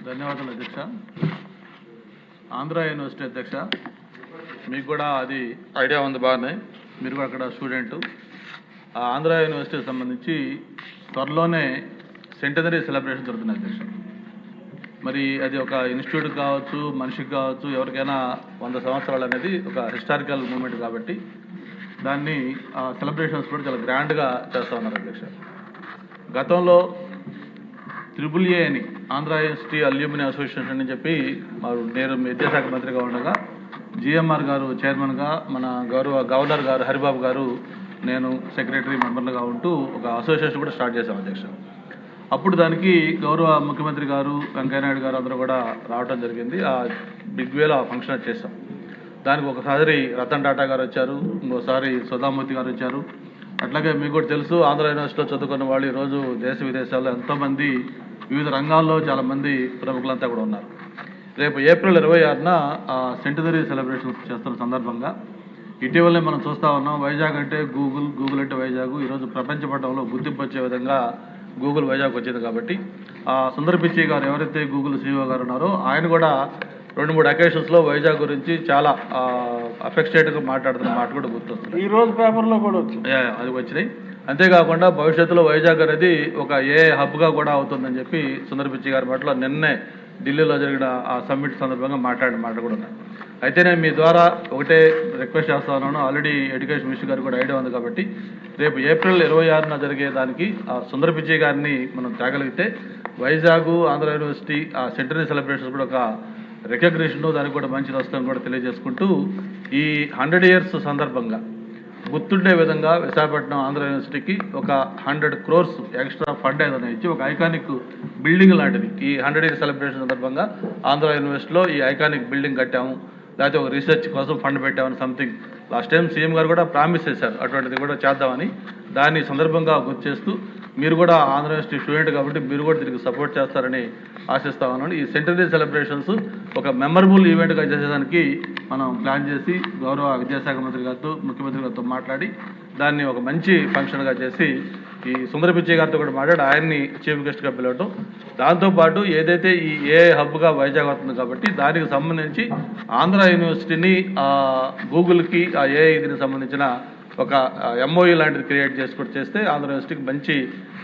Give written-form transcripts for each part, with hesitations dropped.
ధన్యవాదాలు అధ్యక్ష. ఆంధ్ర యూనివర్సిటీ అధ్యక్ష, మీకు కూడా అది ఐడియా ఉంది బాగానే, మీరు కూడా అక్కడ స్టూడెంట్. ఆ ఆంధ్ర యూనివర్సిటీకి సంబంధించి త్వరలోనే సెంటనరీ సెలబ్రేషన్ జరుగుతుంది అధ్యక్ష. మరి అది ఒక ఇన్స్టిట్యూట్ కావచ్చు, మనిషికి కావచ్చు, ఎవరికైనా 100 సంవత్సరాలు అనేది ఒక హిస్టారికల్ మూమెంట్ కాబట్టి దాన్ని సెలబ్రేషన్స్ కూడా చాలా గ్రాండ్గా చేస్తూ ఉన్నారు అధ్యక్ష. గతంలో AAA అని ఆంధ్ర యూనివర్సిటీ అల్యూమిని అసోసియేషన్ అని చెప్పి నేను విద్యాశాఖ మంత్రిగా ఉండగా GMR గారు చైర్మన్గా, మన గవర్నర్ గారు హరిబాబు గారు, నేను సెక్రటరీ మెంబర్లుగా ఉంటూ ఒక అసోసియేషన్ కూడా స్టార్ట్ చేశాం అధ్యక్ష. అప్పుడు దానికి గౌరవ ముఖ్యమంత్రి గారు, వెంకయ్యనాయుడు గారు అందరూ కూడా రావడం జరిగింది. ఆ బిగ్ వేలో ఆ ఫంక్షన్ చేశాం. దానికి ఒకసారి రతన్ టాటా గారు వచ్చారు, ఇంకోసారి సుధామూర్తి గారు వచ్చారు. అట్లాగే మీకు కూడా తెలుసు, ఆంధ్ర యూనివర్సిటీలో చదువుకున్న వాళ్ళు ఈరోజు దేశ విదేశాల్లో ఎంతోమంది వివిధ రంగాల్లో చాలామంది ప్రముఖులంతా కూడా ఉన్నారు. రేపు ఏప్రిల్ 26న సెంటనరీ సెలబ్రేషన్స్ చేస్తున్న సందర్భంగా ఇటీవలనే మనం చూస్తూ ఉన్నాం. వైజాగ్ అంటే గూగుల్, గూగుల్ అంటే వైజాగ్. ఈరోజు ప్రపంచ పటంలో గుర్తింపు వచ్చే విధంగా గూగుల్ వైజాగ్ వచ్చింది కాబట్టి సుందర్ పిచ్చై గారు ఎవరైతే గూగుల్ CEO గారు ఉన్నారో ఆయన కూడా 2-3 అకేషన్స్లో వైజాగ్ గురించి చాలా అఫెక్టేట్గా మాట్లాడుతున్న మాట కూడా గుర్తొస్తుంది. ఈ రోజు పేపర్లో కూడా అది వచ్చినాయి. అంతేకాకుండా భవిష్యత్తులో వైజాగ్ అనేది ఒక హబ్గా కూడా అవుతుందని చెప్పి సుందర్ పిచ్చై గారి మాటలో నిన్నే ఢిల్లీలో జరిగిన ఆ సమ్మిట్ సందర్భంగా మాట్లాడిన మాట కూడా ఉన్నాయి. అయితే నేను మీ ద్వారా ఒకటే రిక్వెస్ట్ చేస్తా ఉన్నాను. ఆల్రెడీ ఎడ్యుకేషన్ మినిస్టర్ గారు కూడా ఐడియా ఉంది కాబట్టి రేపు ఏప్రిల్ 26న జరిగే దానికి ఆ సుందర్ పిచ్చై గారిని మనం తేగలిగితే వైజాగ్, ఆంధ్ర యూనివర్సిటీ ఆ సెంటనరీ సెలబ్రేషన్స్ కూడా ఒక రికగ్నిషన్, దానికి కూడా మంచిది వస్తుందని కూడా తెలియజేసుకుంటూ ఈ 100 years సందర్భంగా గుర్తుండే విధంగా విశాఖపట్నం ఆంధ్ర యూనివర్సిటీకి ఒక 100 crores ఎక్స్ట్రా ఫండ్ ఏదైనా ఇచ్చి ఒక ఐకానిక్ బిల్డింగ్ లాంటిది ఈ 100 years సెలబ్రేషన్ సందర్భంగా ఆంధ్ర యూనివర్సిటీలో ఈ ఐకానిక్ బిల్డింగ్ కట్టాము, లేకపోతే ఒక రీసెర్చ్ కోసం ఫండ్ పెట్టామని సంథింగ్ లాస్ట్ టైం CM గారు కూడా ప్రామిస్ చేశారు అటువంటిది కూడా చేద్దామని. దాన్ని సందర్భంగా గుర్తు చేస్తూ మీరు కూడా ఆంధ్ర యూనివర్సిటీ స్టూడెంట్ కాబట్టి మీరు కూడా దీనికి సపోర్ట్ చేస్తారని ఆశిస్తా ఉన్నాను. ఈ సెంటనరీ సెలబ్రేషన్స్ ఒక మెమరబుల్ ఈవెంట్గా చేసేదానికి మనం ప్లాన్ చేసి గౌరవ విద్యాశాఖ మంత్రి గారితో, ముఖ్యమంత్రి గారితో మాట్లాడి దాన్ని ఒక మంచి ఫంక్షన్గా చేసి ఈ సుందర్ పిచ్చై గారితో కూడా మాట్లాడి ఆయన్ని చీఫ్ గెస్ట్గా పిలవటం, దాంతోపాటు ఏదైతే ఈ హబ్గా వైజాగ్ అవుతుంది కాబట్టి దానికి సంబంధించి ఆంధ్ర యూనివర్సిటీని గూగుల్కి ఆ దీనికి సంబంధించిన ఒక MOU లాంటిది క్రియేట్ చేస్తే ఆంధ్ర యూనివర్సిటీకి మంచి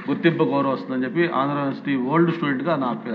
గుర్తింపు, గౌరవం వస్తుందని చెప్పి ఆంధ్ర యూనివర్సిటీ ఓల్డ్ స్టూడెంట్గా నా